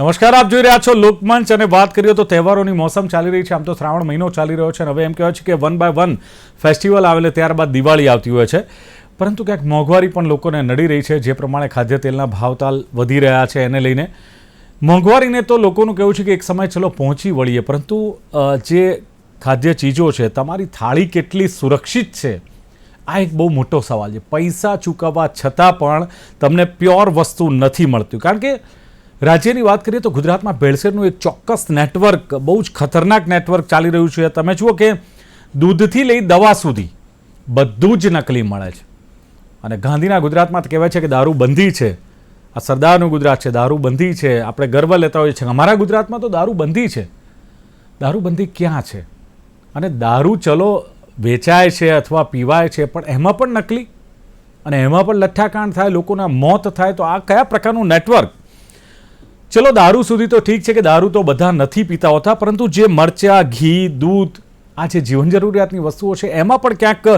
નમસ્કાર, આપ જોઈ રહ્યા છો લોકમંચ અને વાત કરીએ તો તહેવારોની મોસમ ચાલી રહી છે. આમ તો શ્રાવણ મહિનો ચાલી રહ્યો છે અને હવે એમ કહેવાય છે કે 1 by 1 ફેસ્ટિવલ આવેલે ત્યારબાદ દિવાળી આવતી હોય છે, પરંતુ ક્યાંક મોંઘવારી પણ લોકોને નડી રહી છે. જે પ્રમાણે ખાદ્ય તેલના ભાવતાલ વધી રહ્યા છે એને લઈને મોંઘવારીને તો લોકોનું કહેવું છે કે એક સમય ચલો પહોંચી વળીએ, પરંતુ જે ખાદ્ય ચીજો છે તમારી થાળી કેટલી સુરક્ષિત છે આ એક બહુ મોટો સવાલ છે. પૈસા ચૂકવવા છતાં પણ તમને પ્યોર વસ્તુ નથી મળતી, કારણ કે રાજ્યની વાત કરીએ તો ગુજરાતમાં ભેળસેળનું એક ચોક્કસ નેટવર્ક, બહુ જ ખતરનાક નેટવર્ક ચાલી રહ્યું છે. તમે જુઓ કે દૂધથી લઈ દવા સુધી બધું જ નકલી મળે છે. અને ગાંધીના ગુજરાતમાં કહેવાય છે કે દારૂ બંધી છે. આ સરદારનું ગુજરાત છે, દારૂ બંધી છે. આપણે ગર્વ લેતા હોઈએ છીએ. અમારા ગુજરાતમાં તો દારૂ બંધી છે. દારૂ બંધી ક્યાં છે? અને દારૂ ચલો વેચાય છે અથવા પીવાય છે, પણ એમાં પણ નકલી અને એમાં પણ લઠ્ઠાકાંડ થાય, લોકોના મોત થાય. તો આ કયા પ્રકારનું નેટવર્ક? ચલો દારૂ સુધી તો ઠીક છે કે દારૂ તો બધા નથી પીતા હોતા, પરંતુ જે મરચાં, ઘી, દૂધ, આ જે જીવન જરૂરિયાતની વસ્તુઓ છે એમાં પણ ક્યાંક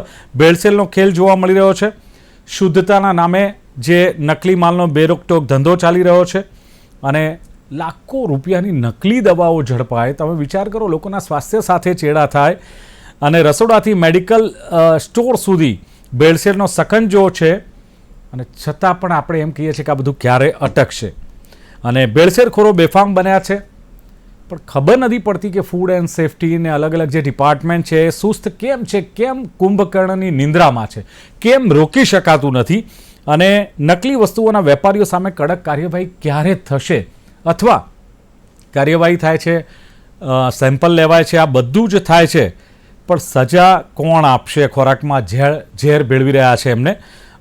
ભેળસેળનો ખેલ જોવા મળી રહ્યો છે. શુદ્ધતાના નામે જે નકલી માલનો બેરોકટોક ધંધો ચાલી રહ્યો છે અને લાખો રૂપિયાની નકલી દવાઓ ઝડપાય. તમે વિચાર કરો, લોકોના સ્વાસ્થ્ય સાથે ચેડા થાય અને રસોડાથી મેડિકલ સ્ટોર સુધી ભેળસેળનો સકંજો છે, અને છતાં પણ આપણે એમ કહીએ છીએ કે આ બધું ક્યારે અટકશે. અને ભેળસેળખોરો બેફામ બન્યા છે, પણ ખબર નથી પડતી કે ફૂડ એન્ડ સેફ્ટી ને અલગ અલગ જે ડિપાર્ટમેન્ટ છે એ સુસ્ત કેમ છે, કેમ કુંભકર્ણની નિંદ્રામાં છે, કેમ રોકી શકાતું નથી. અને નકલી વસ્તુઓના વેપારીઓ સામે કડક કાર્યવાહી ક્યારે થશે, અથવા કાર્યવાહી થાય છે, સેમ્પલ લેવાય છે, આ બધું જ થાય છે, પણ સજા કોણ આપશે? ખોરાકમાં ઝેર ભેળવી રહ્યા છે એમને.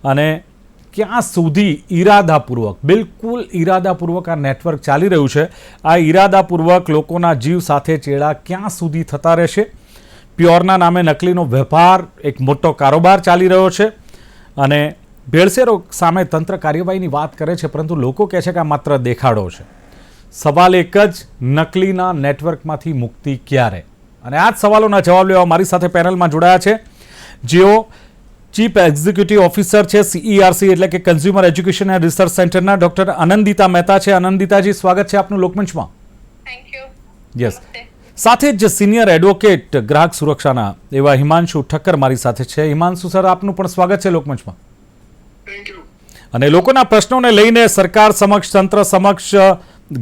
અને ક્યાં સુધી ઈરાદાપૂર્વક, બિલકુલ ઈરાદાપૂર્વક આ નેટવર્ક ચાલી રહ્યું છે? આ ઈરાદાપૂર્વક લોકોના જીવ સાથે ચેડા ક્યાં સુધી થતા રહેશે? પ્યોરના નામે નકલીનો વેપાર, એક મોટો કારોબાર ચાલી રહ્યો છે. અને ભેળસેળો સામે તંત્ર કાર્યવાહીની વાત કરે છે, પરંતુ લોકો કહે છે કે આ માત્ર દેખાડો છે. સવાલ એક જ, નકલીના નેટવર્કમાંથી મુક્તિ ક્યારે? અને આ જ સવાલોના જવાબ લેવા મારી સાથે પેનલમાં જોડાયા છે જેઓ ચીફ એક્ઝિક્યુટિવ ઓફિસર છે CERC એટલે કે કન્ઝ્યુમર એજ્યુકેશન એન્ડ રિસર્ચ સેન્ટરના ડોક્ટર અનંદિતા મહેતા છે. અનંદિતાજી, સ્વાગત છે આપનું લોકમંચમાં. Thank you. યસ. સાથે જ સિનિયર એડવોકેટ ગ્રાહક સુરક્ષાના એવા હિમાંશુ ઠક્કર મારી સાથે છે. હિમાંશુ સર, આપનું પણ સ્વાગત છે લોકમંચમાં. Thank you. અને લોકોના પ્રશ્નોને લઈને સરકાર સમક્ષ, તંત્ર સમક્ષ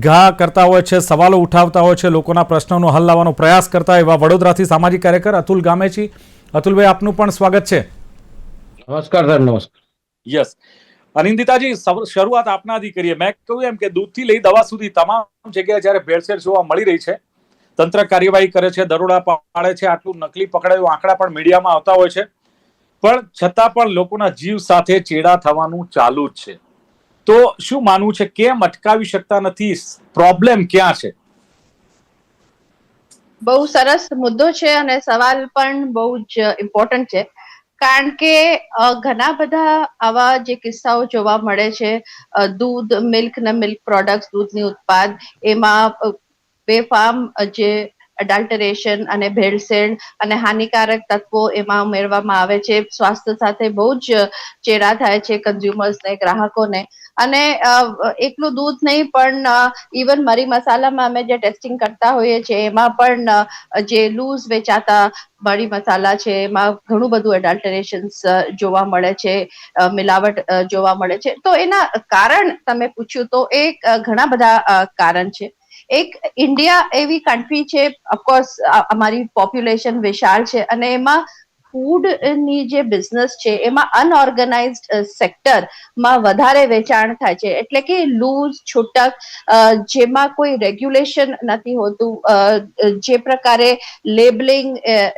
ઘા કરતા હોય છે, સવાલો ઉઠાવતા હોય છે, લોકોના પ્રશ્નોનો હલ લાવવાનો પ્રયાસ કરતા એવા વડોદરાથી સામાજિક કાર્યકર અતુલ ગામેચી. અતુલભાઈ, આપનું પણ સ્વાગત છે. નમસ્કાર સર. નમસ્કાર. યસ. અનિંદિતાજી, શરૂઆત આપનાથી કરીએ. મેં કહ્યું એમ કે દૂધથી લઈ દવા સુધી તમામ જગ્યાએ જ્યારે ભેળસેળ જોવા મળી રહી છે, તંત્ર કાર્યવાહી કરે છે, દરોડા પાડે છે, આટલું નકલી પકડાયું આંકડા પણ મીડિયામાં આવતા હોય છે, પણ છતાં પણ લોકોના જીવ સાથે ચેડા થવાનું ચાલુ જ છે. તો શું માનવું છે, કેમ અટકાવી શકતા નથી? પ્રોબ્લેમ ક્યાં છે? બહુ સરસ મુદ્દો છે અને સવાલ પણ બહુ જ ઇમ્પોર્ટન્ટ છે, કારણ કે ઘણા બધા આવા જે કિસ્સાઓ જોવા મળે છે. દૂધ, મિલ્ક ને મિલ્ક પ્રોડક્ટ્સ, દૂધની ઉત્પાદ, એમાં બેફામ જે એડલ્ટરેશન અને ભેળસેળ અને હાનિકારક તત્વો એમાં ઉમેરવામાં આવે છે. સ્વાસ્થ્ય સાથે બહુ જ ચેડા થાય છે કન્ઝ્યુમર્સને, ગ્રાહકોને. અને એકલું દૂધ નહીં, પણ ઇવન મરી મસાલામાં અમે જે ટેસ્ટિંગ કરતા હોઈએ છીએ એમાં પણ જે લૂઝ વેચાતા મરી મસાલા છે એમાં ઘણું બધું એડલ્ટરેશન્સ જોવા મળે છે, મિલાવટ જોવા મળે છે. તો એના કારણ તમે પૂછ્યું તો એ ઘણા બધા કારણ છે. એક, ઇન્ડિયા એવી કન્ટ્રી છે, ઓફકોર્સ અમારી પોપ્યુલેશન વિશાળ છે, અને એમાં ફૂડની જે બિઝનેસ છે એમાં અનઓર્ગેનાઇઝડ સેક્ટરમાં વધારે વેચાણ થાય છે. એટલે કે લૂઝ, છૂટક, જેમાં કોઈ રેગ્યુલેશન નથી હોતું, જે પ્રકારે લેબલિંગ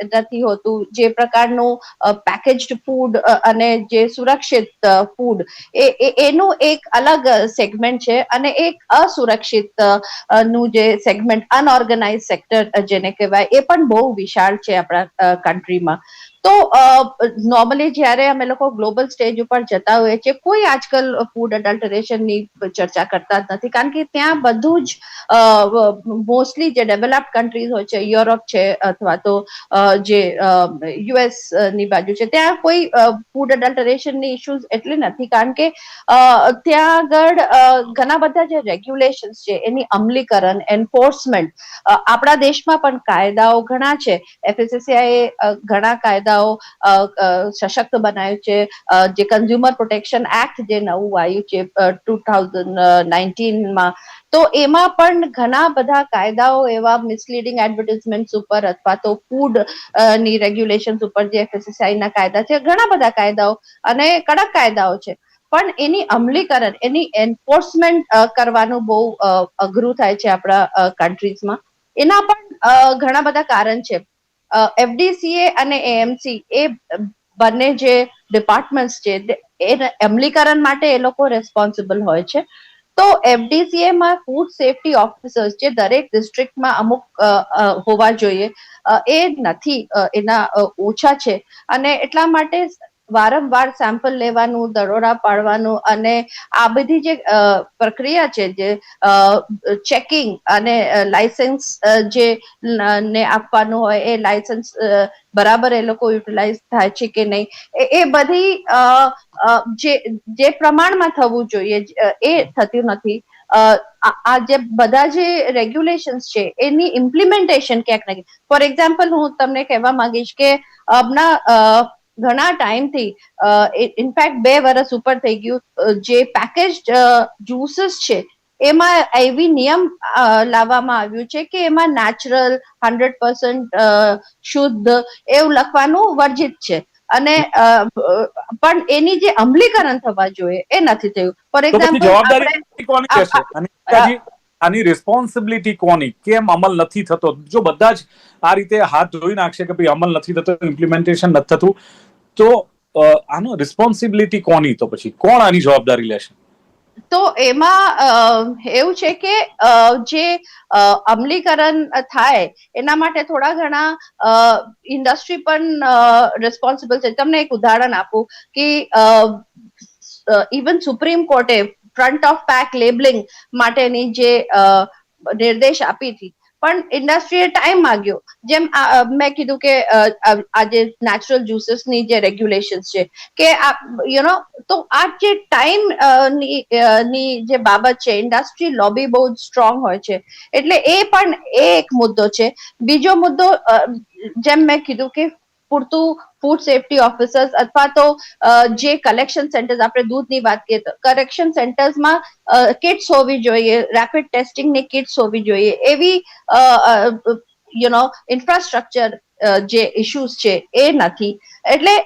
નથી હોતું, જે પ્રકારનું પેકેજ્ડ ફૂડ અને જે સુરક્ષિત ફૂડ, એનું એક અલગ સેગમેન્ટ છે. અને એક અસુરક્ષિત નું જે સેગમેન્ટ, અનઓર્ગેનાઇઝ સેક્ટર જેને કહેવાય, એ પણ બહુ વિશાળ છે આપણા કન્ટ્રીમાં. તો નોર્મલી જ્યારે અમે લોકો ગ્લોબલ સ્ટેજ ઉપર જતા હોઈએ છીએ, કોઈ આજકાલ ફૂડ અડલ્ટરેશનની ચર્ચા કરતા જ નથી, કારણ કે ત્યાં બધું જ મોસ્ટલી જે ડેવલપ્ડ કન્ટ્રીઝ હોય છે, યુરોપ છે અથવા તો જે યુએસ ની બાજુ છે, ત્યાં કોઈ ફૂડ અડલ્ટરેશનની ઇશ્યુઝ એટલે નથી, કારણ કે ત્યાં આગળ ઘણા બધા જે રેગ્યુલેશન્સ છે એની અમલીકરણ, એન્ફોર્સમેન્ટ, આપણા દેશમાં પણ કાયદાઓ ઘણા છે. FSSAI ઘણા કાયદાઓ સશક્ત બનાવ્યું છે. જે કન્ઝ્યુમર પ્રોટેક્શન એક્ટ જે નવું આવ્યું છે 2019માં, તો એમાં પણ ઘણા બધા કાયદાઓ એવા મિસલીડિંગ એડવર્ટાઇઝમેન્ટ ઉપર અથવા તો ફૂડ ની રેગ્યુલેશન ઉપર જે FSSAI ના કાયદા છે, ઘણા બધા કાયદાઓ અને કડક કાયદાઓ છે, પણ એની અમલીકરણ, એની એન્ફોર્સમેન્ટ કરવાનું બહુ અઘરું થાય છે આપણા કન્ટ્રીઝમાં. એના પણ ઘણા બધા કારણ છે. FDCA અને AMC એ બંને જે ડિપાર્ટમેન્ટ્સ છે એ અમલીકરણ માટે એ લોકો રેસ્પોન્સિબલ હોય છે. તો FDCA માં ફૂડ સેફ્ટી ઓફિસર્સ જે દરેક ડિસ્ટ્રિક્ટમાં અમુક હોવા જોઈએ, એ નથી, એના ઓછા છે, અને એટલા માટે વારંવાર સેમ્પલ લેવાનું, દરોડા પાડવાનું અને આ બધી જે પ્રક્રિયા છે, જે ચેકિંગ અને લાયસન્સ જે ને આપવાનું હોય, એ લાયસન્સ બરાબર એ લોકો યુટિલાઇઝ થાય છે કે નહીં, એ બધી જે પ્રમાણમાં થવું જોઈએ એ થતું નથી. આ જે બધા જે રેગ્યુલેશન્સ છે એની ઇમ્પ્લિમેન્ટેશન ક્યાંક નથી. ફોર એક્ઝામ્પલ, હું તમને કહેવા માંગીશ કે હમણાં ઘણા ટાઈમથી, ઇનફેક્ટ 2 વર્ષ ઉપર થઈ ગયું, જે પેકેજ્ડ જ્યુસીસ છે એમાં એવી નિયમ લાવવામાં આવ્યું છે કે એમાં નેચરલ 100% શુદ્ધ એવું લખવાનું વર્જિત છે, અને પણ એની જે અમલીકરણ થવા જોઈએ એ નથી થયું. ફોર એક્ઝામ્પલ, જવાબદારી કોની રહેશે? અને આની રિસ્પોન્સિબિલિટી કોની? કેમ અમલ નથી થતો? જો બધા જ આ રીતે હાથ ધોઈ નાખશે કે ભાઈ અમલ નથી થતો, ઇમ્પ્લિમેન્ટેશન નથી થતું, તો આનો રિસ્પોન્સિબિલિટી કોની? તો પછી કોણ આની જવાબદારી લેશે? તો એમાં એવું છે કે જે અમલીકરણ થાય એના માટે થોડા ઘણા ઇન્ડસ્ટ્રી પણ રિસ્પોન્સિબલ છે. તમને એક ઉદાહરણ આપું કે ઇવન સુપ્રીમ કોર્ટે ફ્રન્ટ ઓફ પેક લેબલિંગ માટેની જે નિર્દેશ આપી હતી, પણ ઇન્ડસ્ટ્રીએ ટાઈમ માંગ્યો. જેમ મેં કીધું કે આજે નેચરલ જ્યુસીસની જે રેગ્યુલેશન્સ છે કે તો આ જે ટાઈમ ની જે બાબત છે, ઇન્ડસ્ટ્રી લોબી બહુ સ્ટ્રોંગ હોય છે, એટલે એ પણ એક મુદ્દો છે. બીજો મુદ્દો, જેમ મેં કીધું કે પૂરતું ફૂડ સેફ્ટી ઓફિસર્સ અથવા તો જે કલેક્શન સેન્ટર્સ, આપણે દૂધની વાત કરીએ તો કલેક્શન સેન્ટર્સમાં કિટ્સ હોવી જોઈએ, રેપિડ ટેસ્ટિંગની કિટ્સ હોવી જોઈએ, એવી ઇન્ફ્રાસ્ટ્રક્ચર જે ઇશ્યુઝ છે એ નથી. એટલે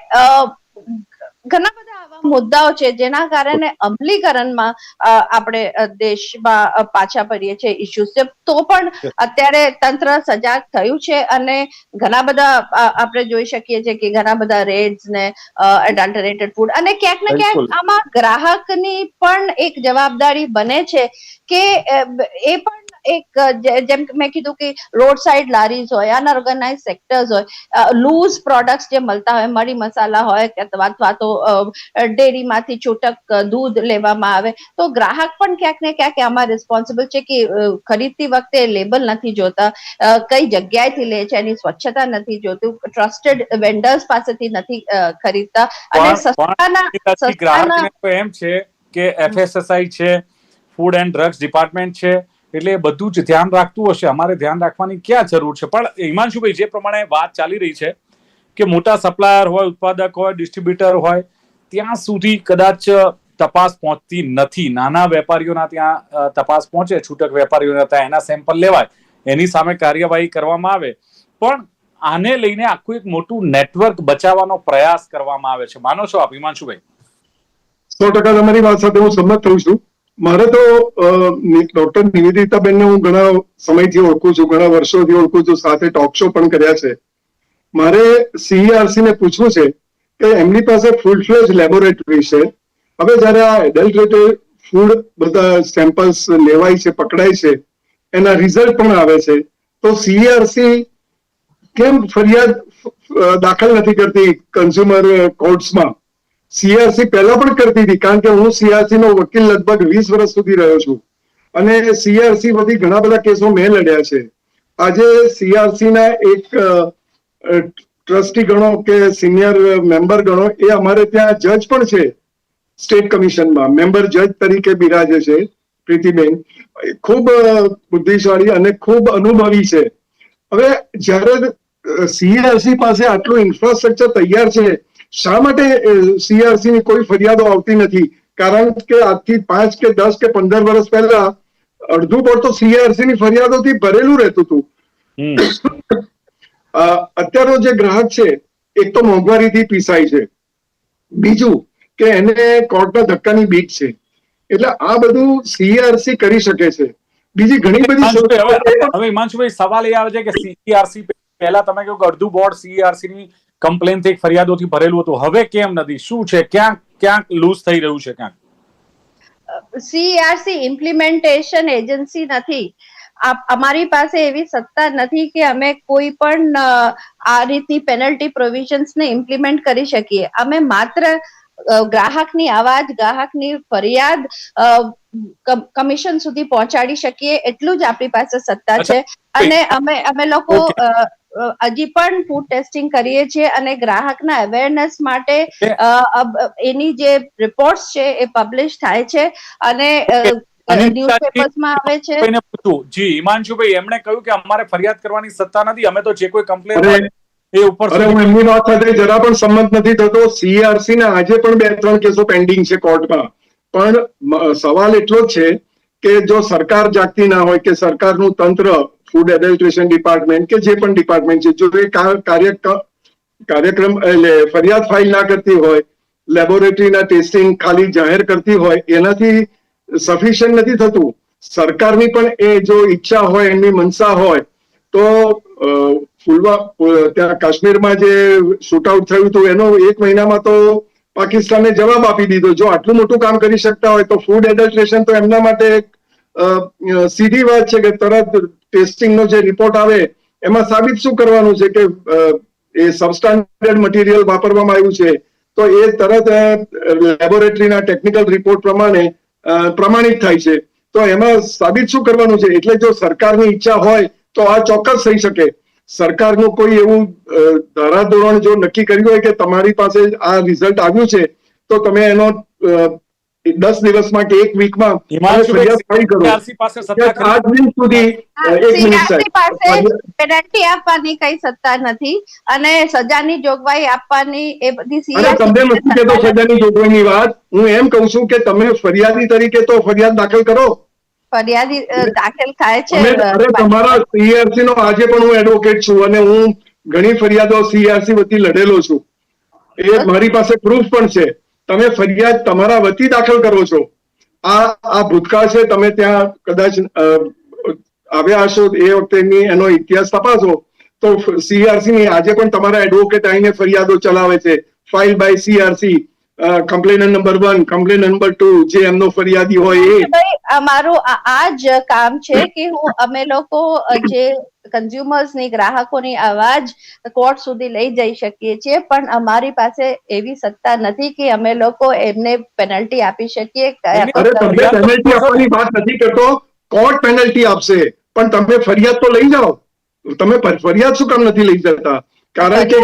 ઘણા બધા આવા મુદ્દાઓ છે જેના કારણે અમલીકરણમાં આપણે દેશમાં પાછા પડીએ છીએ, ઇશ્યુઝ છે. તો પણ અત્યારે તંત્ર સજાગ થયું છે અને ઘણા બધા આપણે જોઈ શકીએ છીએ કે ઘણા બધા રેડ્સ ને એડલ્ટરેટેડ ફૂડ, અને ક્યાંક ને ક્યાંક આમાં ગ્રાહકની પણ એક જવાબદારી બને છે કે એ પણ એક, જેમ મેં કીધું કે રોડ સાઈડ લારીઝ હોય, અનઓર્ગેનાઇઝ સેક્ટર્સ હોય, લૂઝ પ્રોડક્ટ્સ જે મળતા હોય, મરી મસાલા હોય અથવા તો ડેરીમાંથી છૂટક દૂધ લેવામાં આવે, તો ગ્રાહક પણ ક્યાંક ને ક્યાંક આમાં રિસ્પોન્સિબલ છે કે ખરીદતી વખતે લેબલ નથી જોતા, કઈ જગ્યાએથી લે છે એની સ્વચ્છતા નથી જોતું, ટ્રસ્ટેડ વેન્ડર્સ પાસેથી નથી ખરીદતા, અને સસ્તાના એમ છે કે FSSAI છે, ફૂડ એન્ડ ડ્રગ્સ ડિપાર્ટમેન્ટ છે, એટલે એ બધું જ ધ્યાન રાખતું હશે. અમારે ધ્યાન રાખવાની ક્યાં જરૂર છે? પણ હિમાંશુભાઈ, જે પ્રમાણે વાત ચાલી રહી છે કે મોટા સપ્લાયર હોય, ઉત્પાદક હોય, ડિસ્ટ્રીબ્યુટર હોય, ત્યાં સુધી કદાચ તપાસ પહોંચતી નથી. નાના વેપારીઓના ત્યાં તપાસ પહોંચે, છૂટક વેપારીઓના ત્યાં એના સેમ્પલ લેવાય, એની સામે કાર્યવાહી કરવામાં આવે, પણ આને લઈને આખું એક મોટું નેટવર્ક બચાવવાનો પ્રયાસ કરવામાં આવે છે. માનો છો આપ, હિમાંશુભાઈ? 100% તમારી વાત સાથે હું સંમત થઉં છું. મારે તો ડોક્ટર નિવેદિતાબેનને હું ઘણા સમયથી ઓળખું છું, ઘણા વર્ષોથી ઓળખું છું, સાથે ટોક શો પણ કર્યા છે. મારે CERC ને પૂછવું છે કે એમની પાસે ફૂલ ફ્લેજ લેબોરેટરી છે. હવે જયારે આ એડલ્ટરેટેડ ફૂડ બધા સેમ્પલ્સ લેવાય છે, પકડાય છે, એના રિઝલ્ટ પણ આવે છે, તો CERC કેમ ફરિયાદ દાખલ નથી કરતી કન્ઝ્યુમર કોર્ટ્સમાં. સીઆરસી પહેલા પણ કરતી હતી, કારણ કે હું સીઆરસી નો વકીલ લગભગ 20 વર્ષ સુધી રહ્યો છું અને સીઆરસી બધી ઘણા બધા કેસો મેં લડ્યા છે. આજે સીઆરસી ના એક ટ્રસ્ટી ગણો કે સિનિયર મેમ્બર ગણો, એ અમારે ત્યાં જજ પણ છે, સ્ટેટ કમિશનમાં મેમ્બર જજ તરીકે બિરાજે છે પ્રીતિબેન. ખૂબ બુદ્ધિશાળી અને ખૂબ અનુભવી છે. હવે જ્યારે સીઆરસી પાસે આટલું ઇન્ફ્રાસ્ટ્રક્ચર તૈયાર છે, શા માટે સીઆરસી ની કોઈ ફરિયાદો આવતી નથી? કારણ કે આજથી 5 કે 10 કે 15 વર્ષ પહેલા અડધું બોર્ડ તો સીઆરસી ની ફરિયાદોથી ભરેલું રહેતું હતું. અત્યારનો જે ગ્રાહક છે, એક તો મોંઘવારીથી પીસાય છે, બીજું કે એને કોર્ટના ધક્કાની બીક છે. એટલે આ બધું સીઆરસી કરી શકે છે. બીજી ઘણી બધી હવે હિમાંશુભાઈ સવાલ એ આવે છે કે સીઆરસી પહેલા તમે કહ્યું કે અડધું બોર્ડ સીઆરસી ની કમ્પ્લેન થી ફરિયાદોથી ભરેલું હતું, હવે કેમ નથી? શું છે? ક્યાંક લૂઝ થઈ રહ્યું છે? ક્યાંક સીઆરસી ઇમ્પ્લિમેન્ટેશન એજન્સી નથી. અમારી પાસે એવી સત્તા નથી કે અમે કોઈ પણ આ રીતની પેનલ્ટી પ્રોવિઝન્સ ને ઇમ્પ્લિમેન્ટ કરી શકીએ. અમે માત્ર ગ્રાહકની અવાજ, ગ્રાહકની ફરિયાદ કમિશન સુધી પહોંચાડી શકીએ, એટલું જ આપણી પાસે સત્તા છે. અને અમે લોકો હજી પણ ફૂડ ટેસ્ટિંગ કરીએ છીએ અને ગ્રાહકના અવેરનેસ માટે એની જે રિપોર્ટ્સ છે એ પબ્લિશ થાય છે અને ન્યૂઝપેપર્સમાં આવે છે. જી હિમાંશુભાઈ, એમણે કહ્યું કે અમારે ફરિયાદ કરવાની સત્તા નથી, અમે તો જે કોઈ કમ્પ્લેન એ ઉપર. હું એમની વાત સાથે જરા પણ સંમત નથી થતો. સીઆરસી ના આજે પણ 2-3 કેસો પેન્ડિંગ છે કોર્ટમાં. પણ સવાલ એટલો જ છે કે જો સરકાર જાગતી ના હોય, કે સરકારનું તંત્ર, ફૂડ એડલ્ટ્રેશન ડિપાર્ટમેન્ટ કે જે પણ ડિપાર્ટમેન્ટ છે, જો એ કાર્યક્રમ ફરિયાદ ફાઇલ ના કરતી હોય, લેબોરેટરીના ટેસ્ટિંગ ખાલી જાહેર કરતી હોય, એનાથી સફિશિયન્ટ નથી થતું. સરકારની પણ એ જો ઈચ્છા હોય, એમની મનસા હોય તો ત્યાં કાશ્મીરમાં જે શૂટઆઉટ થયું હતું એનો 1 મહિનામાં તો પાકિસ્તાને જવાબ આપી દીધો. જો આટલું મોટું કામ કરી શકતા હોય તો ફૂડ એડલ્ટ્રેશન તો એમના માટે સીધી વાત છે કે તરત ટેસ્ટિંગનો જે રિપોર્ટ આવે એમાં સાબિત શું કરવાનું છે કે એ સબસ્ટાન્ડર્ડ મટીરિયલ વાપરવામાં આવ્યું છે, તો એ તરત લેબોરેટરીના ટેકનિકલ રિપોર્ટ પ્રમાણે પ્રમાણિત થાય છે. તો એમાં સાબિત શું કરવાનું છે? એટલે જો સરકારની ઈચ્છા હોય તો આ ચોક્કસ થઈ શકે. સરકારનું કોઈ એવું ધારાધોરણ જો નક્કી કર્યું હોય કે તમારી પાસે આ રિઝલ્ટ આવ્યું છે, તો તમે એનો 10 દિવસમાં કે 1 વીકમાં ફરિયાદ ફાઇલ કરો. આજ દિન સુધી 1 મિનિટ પેનલ્ટી આપવાની કઈ સત્તા નથી અને સજાની જોગવાઈ આપવાની એ બધી તમને નથી કહેતો સજાની જોગવાઈની વાત. હું એમ કહું છું કે તમે ફરિયાદી તરીકે તો ફરિયાદ દાખલ કરો. ફરિયાદી દાખલ થાય છે. તમારા સીઆરસી નો આજે પણ હું એડવોકેટ છું અને હું ઘણી ફરિયાદો સીઆરસી વતી લડેલો છું. એ મારી પાસે પ્રૂફ પણ છે. તમે ફરિયાદ તમારા વતી દાખલ કરો છો. આ ભૂતકાળ છે, તમે ત્યાં કદાચ આવ્યા હશો, એ વખતે એનો ઇતિહાસ તપાસો તો સીઆરસી ની આજે પણ તમારા એડવોકેટ આવીને ફરિયાદો ચલાવે છે. File by CRC, complainant number 1, complainant number 2, જે એમનો ફરિયાદી હોય એ. અમારું આ જ કામ છે કે અમે લોકો જે કન્ઝ્યુમર્સની, ગ્રાહકોની અવાજ કોર્ટ સુધી લઈ જઈ શકીએ છીએ, પણ અમારી પાસે એવી સત્તા નથી કે અમે લોકો એમને પેનલ્ટી આપી શકીએ. તમે પેનલ્ટી આપવાની વાત નથી કરતો, કોર્ટ પેનલ્ટી આપશે, પણ તમે ફરિયાદ તો લઈ જાઓ. તમે ફરિયાદ શું કામ નથી લઈ જતા? કારણ કે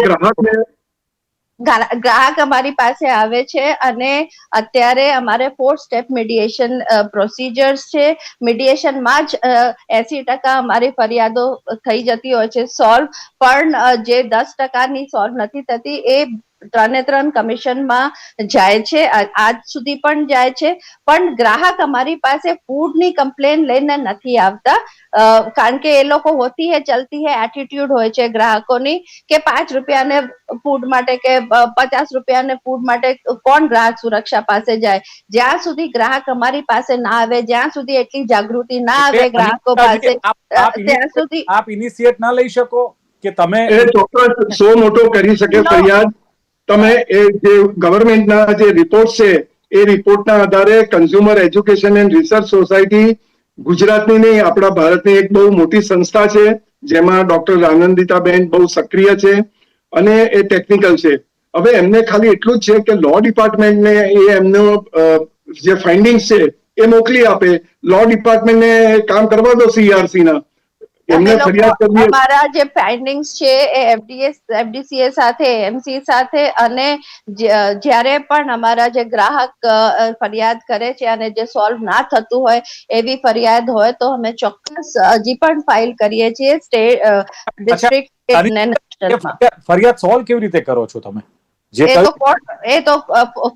ગ્રાહક અમારી પાસે આવે છે અને અત્યારે અમારે 4 સ્ટેપ મીડિયેશન પ્રોસિજર્સ છે. મીડિયેશનમાં જ 80% અમારી ફરિયાદો થઈ જતી હોય છે સોલ્વ, પણ જે 10% સોલ્વ નથી થતી એ 3 કમિશનમાં જાય છે. આજ સુધી પણ જાય છે, પણ ગ્રાહક અમારી પાસે ફૂડની કમ્પ્લેન લઈને નથી આવતા, કારણ કે એ લોકો હોતી હે ચલતી હે એટીટ્યુડ હોય છે ગ્રાહકોની કે 5 રૂપિયાને ફૂડ માટે કે 50 રૂપિયાને ફૂડ માટે કોણ ગ્રાહક સુરક્ષા પાસે જાય? જ્યાં સુધી ગ્રાહક અમારી પાસે ના આવે, જ્યાં સુધી એટલી જાગૃતિ ના આવે ગ્રાહકો પાસે, ત્યાં સુધી આપ ઇનિશિયેટ ના લઈ શકો કે તમે ચોક્કસ 100 મોટો કરી શકે ફરિયાદ. તમે એ જે ગવર્મેન્ટના જે રિપોર્ટ છે એ રિપોર્ટના આધારે consumer education and research society, ગુજરાતની નહીં, આપણા ભારતની એક બહુ મોટી સંસ્થા છે જેમાં ડોક્ટર આનંદિતાબેન બહુ સક્રિય છે અને એ ટેકનિકલ છે. હવે એમને ખાલી એટલું જ છે કે લો ડિપાર્ટમેન્ટને એ એમનો જે ફાઇન્ડિંગ્સ છે એ મોકલી આપે. લો ડિપાર્ટમેન્ટને કામ કરવા દો CERC ના. એમને ફરિયાદ કરવી. અમારા જે ફાઇન્ડિંગ્સ છે એ FDCA સાથે, MC સાથે, અને જ્યારે પણ અમારા જે ગ્રાહક ફરિયાદ કરે છે અને જે સોલ્વ ના થતું હોય એવી ફરિયાદ હોય તો અમે ચોક્કસ હજી પણ ફાઇલ કરીએ છીએ ડિસ્ટ્રિક્ટ અને નેશનલમાં. ફરિયાદ સોલ્વ કેવી રીતે કરો છો તમે?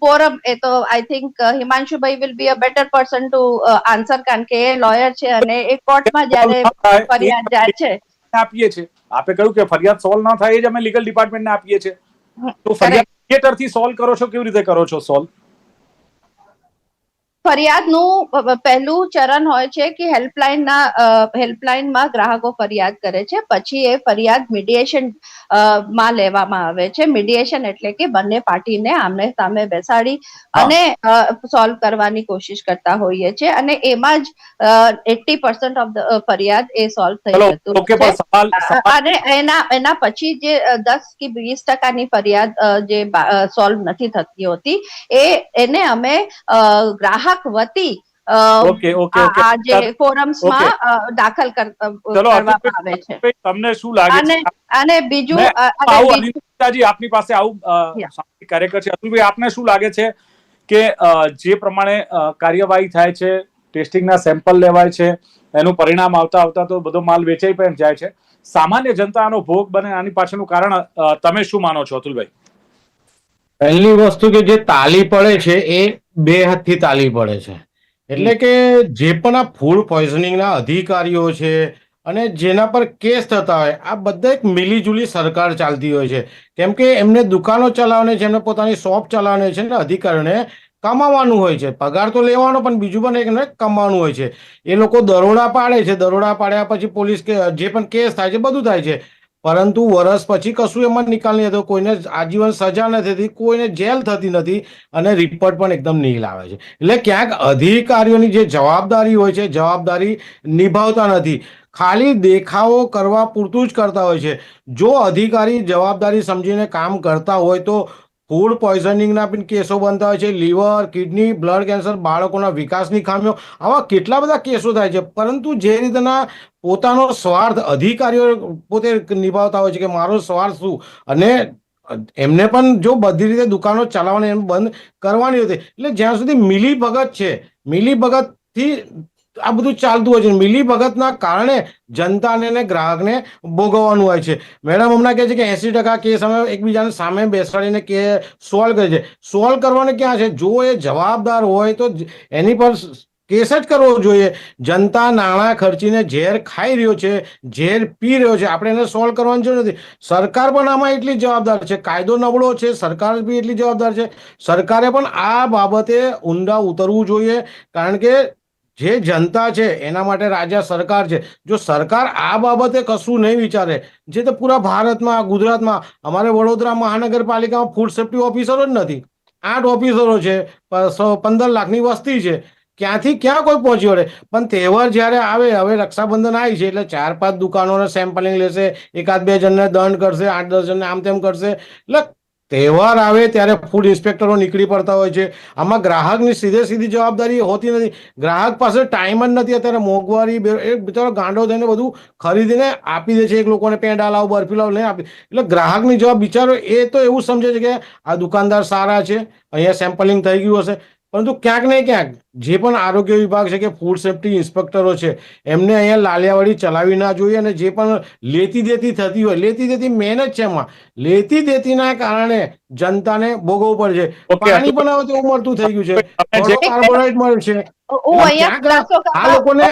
ફોરમ એ તો આઈ થિંક હિમાંશુભાઈ will be a better person to answer, કારણ કે એ લોયર છે અને એ કોર્ટમાં જ્યારે ફરિયાદ જાય છે આપીએ છીએ. આપે કહ્યું કે ફરિયાદ સોલ્વ ના થાય એ જ અમે લીગલ ડિપાર્ટમેન્ટને આપીએ છીએ. તો ફરિયાદ થિયેટરથી સોલ્વ કરો છો, કેવી રીતે કરો છો સોલ્વ? ફરિયાદનું પહેલું ચરણ હોય છે કે હેલ્પલાઇનમાં ગ્રાહકો ફરિયાદ કરે છે. પછી એ ફરિયાદ મીડિયેશન માં લેવામાં આવે છે. મીડિયેશન એટલે કે બંને પાર્ટીને આમને સામે બેસાડી અને સોલ્વ કરવાની કોશિશ કરતા હોઈએ છીએ, અને એમાં જ 80% ઓફ ધ ફરિયાદ એ સોલ્વ થઈ જતું છે. અને એના પછી જે 10 કે 20% ફરિયાદ જે સોલ્વ નથી થતી હોતી એને અમે ગ્રાહક વતી આ જે ફોરમ્સમાં દાખલ કરવામાં આવે છે. તમને શું લાગે છે? અને બીજું આપની પાસે આવું કાર્યકર છે, અતુલભાઈ, આપને શું લાગે છે કે જે પ્રમાણે કાર્યવાહી થાય છે, ટેસ્ટિંગના સેમ્પલ લેવાય છે, એનું પરિણામ આવતા તો બધો માલ વેચાઈ પણ જાય છે, સામાન્ય જનતા આનો ભોગ બને, આની પાછળનું કારણ તમે શું માનો છો અતુલભાઈ? પહેલી વસ્તુ કે જે તાલી પડે છે એ બે હાથથી તાલી પડે છે. એટલે કે જે પણ આ ફૂડ પોઈઝનિંગના અધિકારીઓ છે અને જેના પર કેસ થતા હોય, આ બધા એક મિલીજુલી સરકાર ચાલતી હોય છે. કેમ કે એમને દુકાનો ચલાવવાની છે, એમને પોતાની શોપ ચલાવવાની છે, ને અધિકારીઓને કમાવાનું હોય છે. પગાર તો લેવાનો, પણ બીજું પણ એમને કમાવાનું હોય છે. એ લોકો દરોડા પાડે છે. દરોડા પાડ્યા પછી પોલીસ જે પણ કેસ થાય છે બધું થાય છે, પરંતુ વર્ષ પછી કશું એમાં નિકાલ નહીં થતો. કોઈને આજીવન સજા નથી થતી, કોઈને જેલ થતી નથી, અને રિપોર્ટ પણ એકદમ નીલ આવે છે. એટલે ક્યાંક અધિકારીઓની જે જવાબદારી હોય છે, જવાબદારી નિભાવતા નથી, ખાલી દેખાવો કરવા પૂરતું જ કરતા હોય છે. જો અધિકારી જવાબદારી સમજીને કામ કરતા હોય તો ફૂડ પોઈઝનિંગના પણ કેસો બનતા હોય છે. લીવર, કિડની, બ્લડ કેન્સર, બાળકોના વિકાસની ખામીઓ, આવા કેટલા બધા કેસો થાય છે. પરંતુ જે રીતના પોતાનો સ્વાર્થ અધિકારીઓ પોતે નિભાવતા હોય છે કે મારો સ્વાર્થ શું, અને એમને પણ જો બધી રીતે દુકાનો ચલાવવાની એમ બંધ કરવાની હતી. એટલે જ્યાં સુધી મિલીભગત છે, મિલીભગતથી આ બધું ચાલતું હોય છે. મિલીભગતના કારણે જનતાને ને ગ્રાહકને ભોગવવાનું હોય છે. મેડમ હમણાં કહે છે કે 80% કેસ અમે એકબીજાને સામે બેસાડીને કે સોલ્વ કરે છે. સોલ્વ કરવાને ક્યાં છે? જો એ જવાબદાર હોય તો એની પર કેસ જ કરવો જોઈએ. જનતા નાણાં ખર્ચીને ઝેર ખાઈ રહ્યો છે, ઝેર પી રહ્યો છે, આપણે એને સોલ્વ કરવાની જરૂર નથી. સરકાર પણ આમાં એટલી જવાબદાર છે. કાયદો નબળો છે, સરકાર બી એટલી જવાબદાર છે. સરકારે પણ આ બાબતે ઊંડા ઉતરવું જોઈએ, કારણ કે જે જનતા છે એના માટે રાજ્ય સરકાર છે. જો સરકાર આ બાબતે કશું નહીં વિચારે, જે તો પૂરા ભારતમાં, ગુજરાતમાં, અમારે વડોદરા મહાનગરપાલિકામાં ફૂડ સેફ્ટી ઓફિસરો જ નથી. 8 ઓફિસરો છે, 15 લાખની વસ્તી છે, ક્યાંથી ક્યાં કોઈ પહોંચી વળે. પણ તહેવાર જ્યારે આવે, હવે રક્ષાબંધન આવી છે એટલે 4-5 દુકાનોને સેમ્પલિંગ લેશે, 1-2 જણને દંડ કરશે, 8-10 જણને આમ તેમ કરશે. એટલે તહેવાર આવે ત્યારે ફૂડ ઇન્સ્પેક્ટરો નીકળી પડતા હોય છે. આમાં ગ્રાહકની સીધી જવાબદારી હોતી નથી. ગ્રાહક પાસે ટાઈમ જ નથી. અત્યારે મોંઘવારી, એક બિચારો ગાંડો થઈને બધું ખરીદીને આપી દે છે. એક લોકોને પેંડા લાવ, બરફી લાવ લઈને આપી. એટલે ગ્રાહકની જવાબ, બિચારો એ તો એવું સમજે છે કે આ દુકાનદાર સારા છે, અહીંયા સેમ્પલિંગ થઈ ગયું હશે. પરંતુ ક્યાંક ને ક્યાંક જે પણ આરોગ્ય વિભાગ છે કે ફૂડ સેફ્ટી ઇન્સ્પેક્ટરો છે, એમને અહીંયા લાલિયાવાડી ચલાવી ના જોઈએ. અને જે પણ લેતી દેતી થતી હોય, લેતી દેતી મેન જ છે એમાં, લેતી દેતીના કારણે જનતાને ભોગવવું પડે છે. પાણી પણ હવે તો મળતું થઈ ગયું છે, કાર્બોહાઈડ્રેટ મળે છે. આ લોકોને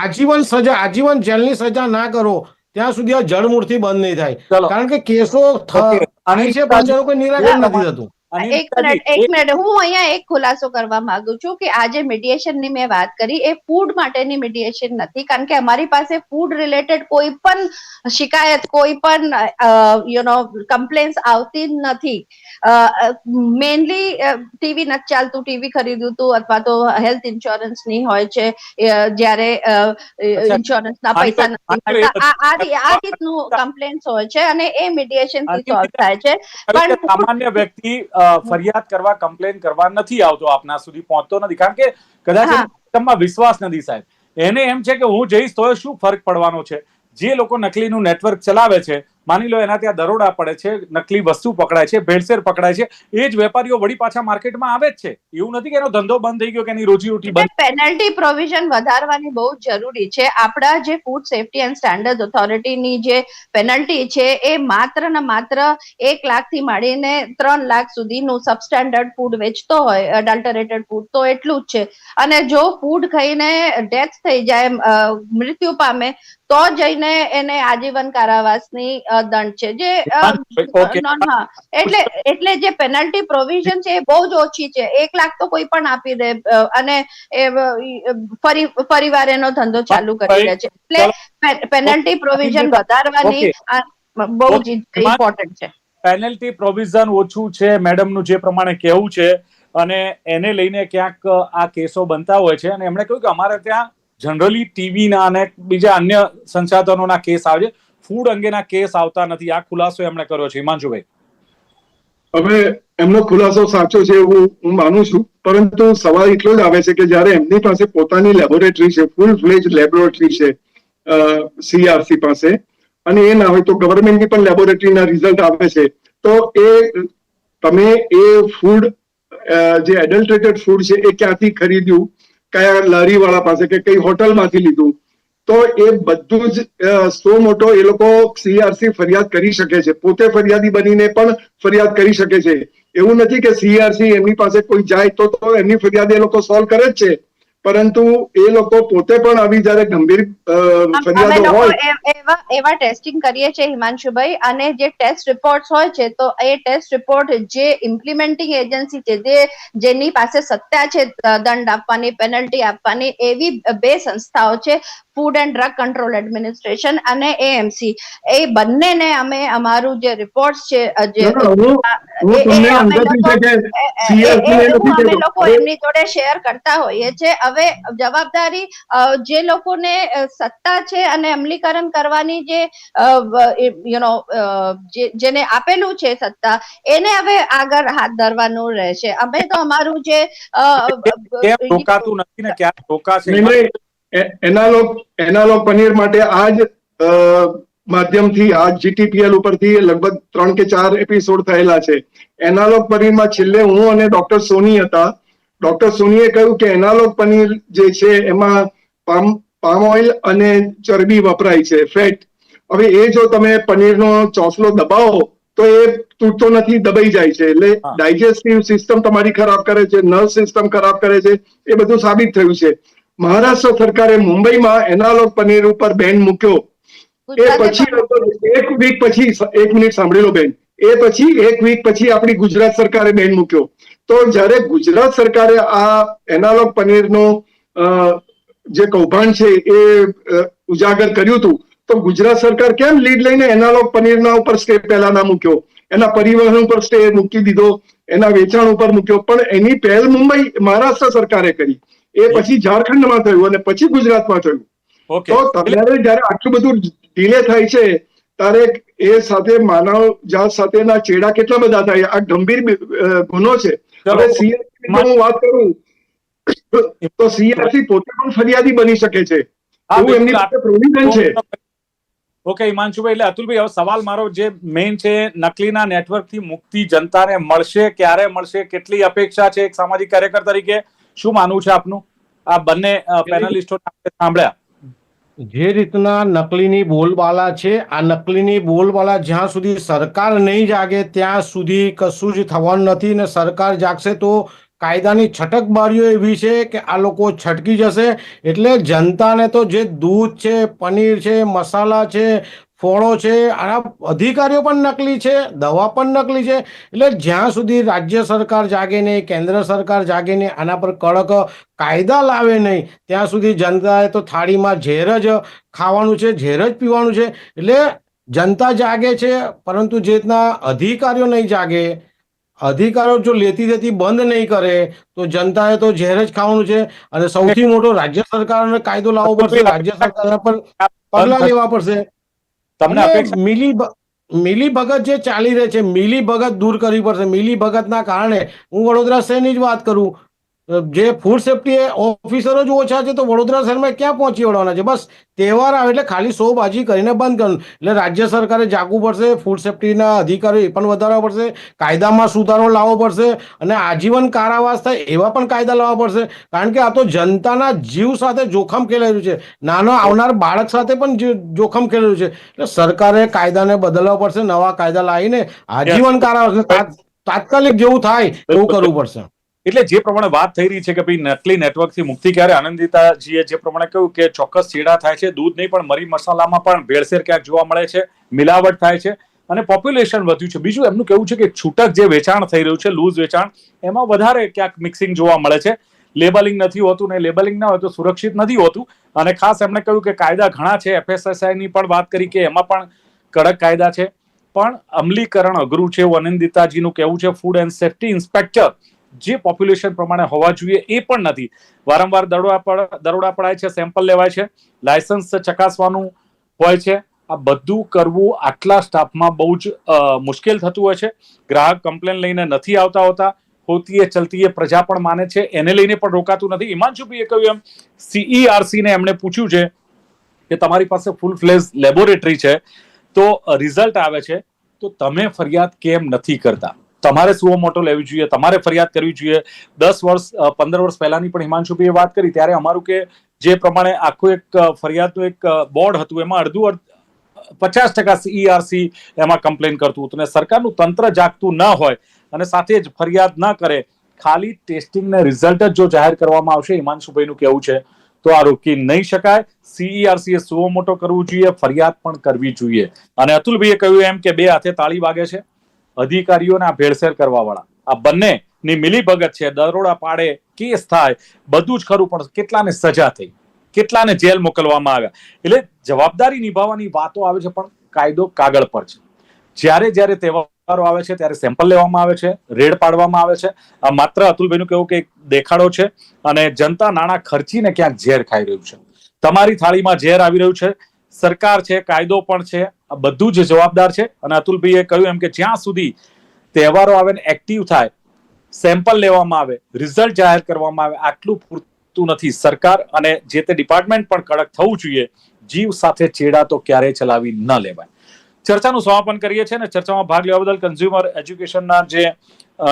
આજીવન સજા, આજીવન જેલની સજા ના કરો ત્યાં સુધી આ જળમૂળથી બંધ નહીં થાય. કારણ કે કેસો થાય છે પણ કોઈ નિરાકરણ નથી થતું. એક મિનિટ હું અહીંયા એક ખુલાસો કરવા માંગુ છું કે આજે મીડિયેશન ની મેં વાત કરી એ ફૂડ માટેની મીડિયેશન નથી, કારણ કે અમારી પાસે ફૂડ રિલેટેડ કોઈ પણ શિકાયત, કોઈ પણ કમ્પ્લેન્સ આવતી જ નથી. મેનલી ટીવી નથી ચાલતું, ટીવી ખરીદ્યું હતું અથવા તો હેલ્થ ઇન્સ્યોરન્સ ની હોય છે જ્યારે ઇન્સ્યોરન્સ ના પૈસા નથી મળતા, આ રીતનું કમ્પ્લેન્સ હોય છે અને એ મીડિયેશન થી સોલ્વ થાય છે. પણ સામાન્ય વ્યક્તિ ફરિયાદ કરવા, કમ્પ્લેન કરવા નથી આવતો, આપના સુધી પહોંચતો નથી, કારણ કે કદાચ સિસ્ટમમાં વિશ્વાસ નથી સાહેબ. એને એમ છે કે હું જઈશ તો શું ફરક પડવાનો છે. જે લોકો નકલીનું નેટવર્ક ચલાવે છે, માની લો એના ત્યાં દરોડા પડે છે, નકલી વસ્તુ પકડાય છે, ભેળસેળ પકડાય છે, એ જ વેપારીઓ વળી પાછા માર્કેટમાં આવે જ છે. એવું નથી કે એનો ધંધો બંધ થઈ ગયો કે એની રોજીરોટી બંધ. પેનલ્ટી પ્રોવિઝન વધારવાની બહુ જરૂરી છે. આપણા જે ફૂડ સેફ્ટી એન્ડ સ્ટેન્ડર્ડ ઓથોરિટીની જે પેનલ્ટી છે એ માત્ર ને માત્ર 1 લાખથી માંડીને 3 લાખ સુધીનું સબસ્ટેન્ડર્ડ ફૂડ વેચતો હોય, અડલ્ટરેટેડ ફૂડ, તો એટલું જ છે. અને જો ફૂડ ખાઈને ડેથ થઈ જાય, મૃત્યુ પામે, તો જઈને એને આજીવન કારાવાસની દંડ છે. જે એટલે જે પેનલ્ટી પ્રોવિઝન છે એ બહુ જ ઓછી છે. 1 લાખ તો કોઈ પણ આપી દે અને ફરીવાર એનો ધંધો ચાલુ કરી દે છે. એટલે પેનલ્ટી પ્રોવિઝન વધારવાની બહુ જ ઇમ્પોર્ટન્ટ છે. પેનલ્ટી પ્રોવિઝન ઓછું છે મેડમનું જે પ્રમાણે કહેવું છે, અને એને લઈને ક્યાંક આ કેસો બનતા હોય છે. અને એમણે કહ્યું કે અમારે ત્યાં જનરલી ટીવીના અને બીજા અન્ય સંસાધનોના કેસ આવે છે, ફૂડ અંગેના કેસ આવતા નથી. આ ખુલાસો એમણે કર્યો છે. હિમાંશુભાઈ, હવે એમનો ખુલાસો સાચો છે એવું હું માનું છું, પરંતુ સવાલ એટલો જ આવે છે કે જ્યારે એમની પાસે પોતાની લેબોરેટરી છે, ફૂલ ફ્લેજ લેબોરેટરી છે CRC પાસે, અને એ ના હોય તો ગવર્મેન્ટની પણ લેબોરેટરીના રિઝલ્ટ આવે છે, તો તમે એ ફૂડ જે એડલ્ટરેટેડ ફૂડ છે એ ક્યાંથી ખરીદ્યું, કયા લારીવાળા પાસે કે કઈ હોટલમાંથી લીધું, તો એ બધું જ સો મોટો એ લોકો CRC ફરિયાદ કરી શકે છે. પોતે ફરિયાદી બનીને પણ ફરિયાદ કરી શકે છે. એવું નથી કે CRC એમની પાસે કોઈ જાય તો એમની ફરિયાદ એ લોકો સોલ્વ કરે જ છે, પરંતુ એ લોકો પોતે પણ આવી જયારે ગંભીર ફરિયાદો હોય એવા ટેસ્ટિંગ કરીએ છીએ હિમાંશુભાઈ, અને જે ટેસ્ટ રિપોર્ટ હોય છે તો એ ટેસ્ટ રિપોર્ટ જે ઇમ્પ્લિમેન્ટિંગ એજન્સી છે, જેની પાસે સત્તા છે દંડ આપવાની, પેનલ્ટી આપવાની, એવી 2 સંસ્થાઓ છે, food and drug control administration અને AMC. એ બંનેને અમે અમારું જે રિપોર્ટ છે અમે લોકો એમની જોડે શેર કરતા હોઈએ છીએ. હવે જવાબદારી જે લોકોને સત્તા છે અને અમલીકરણ કરવાની જેને આપેલું છે સત્તા, એને હવે આગળ હાથ ધરવાનું રહેશે. અમે તો અમારું જે રોકાતું નથી ને ક્યાં રોકાશે. એનાલોગ પનીર માટે આજ માધ્યમથી આજ GTPL ઉપરથી લગભગ 3 કે 4 એપિસોડ થયેલા છે. એનાલોગ પનીરમાં છેલ્લે હું અને ડોક્ટર સોની હતા. ડોક્ટર સોનીએ કહ્યું કે એનાલોગ પનીર જે છે એમાં પામ ઓઇલ અને ચરબી વપરાય છે, ફેટ. હવે એ જો તમે પનીરનો ચોસલો દબાવો તો એ તૂટતો નથી, દબાઈ જાય છે. એટલે ડાયજેસ્ટિવ સિસ્ટમ તમારી ખરાબ કરે છે, નર્વ સિસ્ટમ ખરાબ કરે છે, એ બધું સાબિત થયું છે. મહારાષ્ટ્ર સરકારે મુંબઈમાં એનાલોગ પનીર ઉપર બેન મૂક્યો. એ પછી 1 વીક પછી, 1 મિનિટ સાંભળી લો બેન, એ પછી 1 વીક પછી આપણી ગુજરાત સરકારે બેન મૂક્યો. તો જ્યારે ગુજરાત સરકારે આ એનાલોગ પનીરનો જે કૌભાંડ છે એ ઉજાગર કર્યું હતું, તો ગુજરાત સરકાર કેમ લીડ લઈને એનાલોગ પનીરના ઉપર સ્ટે પહેલા ના મૂક્યો? એના પરિવહન ઉપર સ્ટે મૂકી દીધો, એના વેચાણ ઉપર મૂક્યો, પણ એની પહેલ મુંબઈ મહારાષ્ટ્ર સરકારે કરી. એ પછી ઝારખંડમાં થયું અને પછી ગુજરાતમાં થયું. તો તમારે જયારે આટલું બધું ડિલે થાય છે ત્યારે એ સાથે માનવ જાત સાથેના ચેડા કેટલા બધા થાય. આ ગંભીર ગુનો છે. હવે CRC હું વાત કરું તો CRC પોતે પણ ફરિયાદી બની શકે છે, એવું એમની પાસે પ્રોવિઝન છે. ઓકે હિમાંશુભાઈ, એટલે અતુલભાઈ, હવે સવાલ મારો જે મેઇન છે, નકલીના નેટવર્કથી મુક્તિ જનતાને મળશે, ક્યારે મળશે, કેટલી અપેક્ષા છે એક સામાજિક કાર્યકર તરીકે? શું માનવું છે આપનું? આ બંને પેનલિસ્ટો સાંભળ્યા. જે રીતના નકલીની બોલબાલા છે, આ નકલીની બોલબાલા જ્યાં સુધી સરકાર નહીં જાગે ત્યાં સુધી કશું જ થવાનું નથી. ને સરકાર જાગશે તો કાયદાની છટકબારીઓ એવી છે કે આ લોકો છટકી જશે. એટલે જનતાને તો જે દૂધ છે, પનીર છે, મસાલા છે, ફળો છે, આના અધિકારીઓ પણ નકલી છે, દવા પણ નકલી છે. એટલે જ્યાં સુધી રાજ્ય સરકાર જાગે નહીં, કેન્દ્ર સરકાર જાગે નહીં, આના પર કડક કાયદા લાવે નહીં, ત્યાં સુધી જનતાએ તો થાળીમાં ઝેર જ ખાવાનું છે, ઝેર જ પીવાનું છે. એટલે જનતા જાગે છે, પરંતુ જે રીતના અધિકારીઓ નહીં જાગે, અધિકારો જો લેતી દેતી બંધ નહીં કરે, તો જનતાએ તો ઝેર જ ખાવાનું છે. અને સૌથી મોટો રાજ્ય સરકારને કાયદો લાવવો પડશે, રાજ્ય સરકાર પર પગલાં લેવા પડશે. તમને અપેક્ષા મિલી ભગત જે ચાલી રહી છે, મિલી ભગત દૂર કરવી પડશે. મિલી ભગતના કારણે હું વડોદરા શહેરની જ વાત કરું, જે ફૂડ સેફ્ટી ઓફિસરો જ ઓછા છે, તો વડોદરા શહેરમાં ક્યાં પહોંચી વળવાના છે? બસ તહેવાર આવે એટલે ખાલી શોબાજી કરીને બંધ કરવાનું. એટલે રાજ્ય સરકારે જાગવું પડશે, ફૂડ સેફ્ટીના અધિકારીઓ એ પણ વધારવા પડશે, કાયદામાં સુધારો લાવવો પડશે, અને આજીવન કારાવાસ થાય એવા પણ કાયદા લાવવા પડશે. કારણ કે આ તો જનતાના જીવ સાથે જોખમ ખેલાયેલું છે, નાનો આવનાર બાળક સાથે પણ જોખમ ખેલાયેલું છે. એટલે સરકારે કાયદાને બદલવા પડશે, નવા કાયદા લાવીને આજીવન કારાવાસ તાત્કાલિક જેવું થાય એવું કરવું પડશે. એટલે જે પ્રમાણે વાત થઈ રહી છે કે ભાઈ નકલી નેટવર્કથી મુક્તિ ક્યારે, આનંદિતાજીએ જે પ્રમાણે કહ્યું કે ચોક્કસ ચેડા થાય છે, દૂધ નહીં પણ મરી મસાલામાં પણ ભેળસેળ ક્યાંક જોવા મળે છે, મિલાવટ થાય છે અને પોપ્યુલેશન વધ્યું છે. બીજું એમનું કહેવું છે કે છૂટક જે વેચાણ થઈ રહ્યું છે, લૂઝ વેચાણ, એમાં વધારે ક્યાંક મિક્સિંગ જોવા મળે છે, લેબલિંગ નથી હોતું, ને લેબલિંગ ના હોય તો સુરક્ષિત નથી હોતું. અને ખાસ એમણે કહ્યું કે કાયદા ઘણા છે, FSSAI ની પણ વાત કરી કે એમાં પણ કડક કાયદા છે, પણ અમલીકરણ અઘરું છે એવું આનંદિતાજીનું કહેવું છે. ફૂડ એન્ડ સેફ્ટી ઇન્સ્પેક્ટર જે પોપ્યુલેશન પ્રમાણે હોવા જોઈએ એ પણ નથી. વારંવાર દરોડા પડાય છે, સેમ્પલ લેવાય છે, લાયસન્સ ચકાસવાનું હોય છે. આ બધું કરવું આટલા સ્ટાફમાં બહુ જ મુશ્કેલ થતું હોય છે. ગ્રાહક કમ્પ્લેન લઈને નથી આવતા હોતા, હોતી એ ચલતી એ પ્રજા પણ માને છે, એને લઈને પણ રોકાતું નથી. હિમાંશુભાઈએ કહ્યું એમ CERC ને એમણે પૂછ્યું છે કે તમારી પાસે ફૂલ ફ્લેજ લેબોરેટરી છે, તો રિઝલ્ટ આવે છે, તો તમે ફરિયાદ કેમ નથી કરતા? તમારે સુઓ મોટો લેવી જોઈએ, તમારે ફરિયાદ કરવી જોઈએ. 10 વર્ષ 15 વર્ષ પહેલાની પણ હિમાંશુભાઈએ વાત કરી ત્યારે અમારું કે જે પ્રમાણે આખું એક ફરિયાદનું એક બોર્ડ હતું, એમાં અડધું 50% CERC એમાં કમ્પ્લેન કરતું હતું. અને સરકારનું તંત્ર જાગતું ન હોય અને સાથે જ ફરિયાદ ન કરે, ખાલી ટેસ્ટિંગ ને રિઝલ્ટ જ જો જાહેર કરવામાં આવશે, હિમાંશુભાઈનું કહેવું છે, તો આ રોકી નહીં શકાય. CERC એ સુઓ મોટો કરવું જોઈએ, ફરિયાદ પણ કરવી જોઈએ. અને અતુલભાઈએ કહ્યું એમ કે બે હાથે તાળી વાગે છે, અધિકારીઓને આ ભેળસેળ કરવા વાળા આ બંનેની મિલીભગત છે. દરોડા પાડે, કેસ થાય, બધું જ ખરું, પણ કેટલાને સજા થઈ, કેટલાને જેલ મોકલવામાં આવ્યા. એટલે જવાબદારી નિભાવવાની વાતો આવે છે, પણ કાયદો કાગળ પર છે. જ્યારે તહેવારો આવે છે ત્યારે સેમ્પલ લેવામાં આવે છે, રેડ પાડવામાં આવે છે. આ માત્ર અતુલભાઈનું કહેવું કે દેખાડો છે અને જનતા નાણાં ખર્ચીને ક્યાંક ઝેર ખાઈ રહ્યું છે. તમારી થાળીમાં ઝેર આવી રહ્યું છે. સરકાર છે, કાયદો પણ છે, આ બધું જ જવાબદાર છે. અને અતુલભાઈએ કહ્યું એમ કે જ્યાં સુધી તહેવારો આવે ને એક્ટિવ થાય, સેમ્પલ લેવામાં આવે, રિઝલ્ટ જાહેર કરવામાં આવે, આટલું પૂરતું નથી. સરકાર અને જે તે ડિપાર્ટમેન્ટ પણ કડક થવું જોઈએ. જીવ સાથે ચેડા તો ક્યારેય ચલાવી ન લેવાય. ચર્ચાનું સમાપન કરીએ છીએ અને ચર્ચામાં ભાગ લેવા બદલ કન્ઝ્યુમર એજ્યુકેશનના જે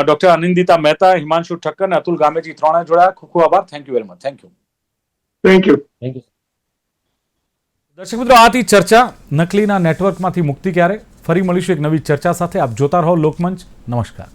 ડોક્ટર આનંદિતા મહેતા, હિમાંશુ ઠક્કર અને અતુલ ગામેજી ત્રણે જોડાયા. ખૂબ ખૂબ આભાર. Thank you very much. Thank you. દર્શક મિત્રો, આ હતી ચર્ચા નકલીના નેટવર્કમાંથી મુક્તિ ક્યારે. ફરી મળીશું એક નવી ચર્ચા સાથે. આપ જોતા રહો લોકમંચ. નમસ્કાર.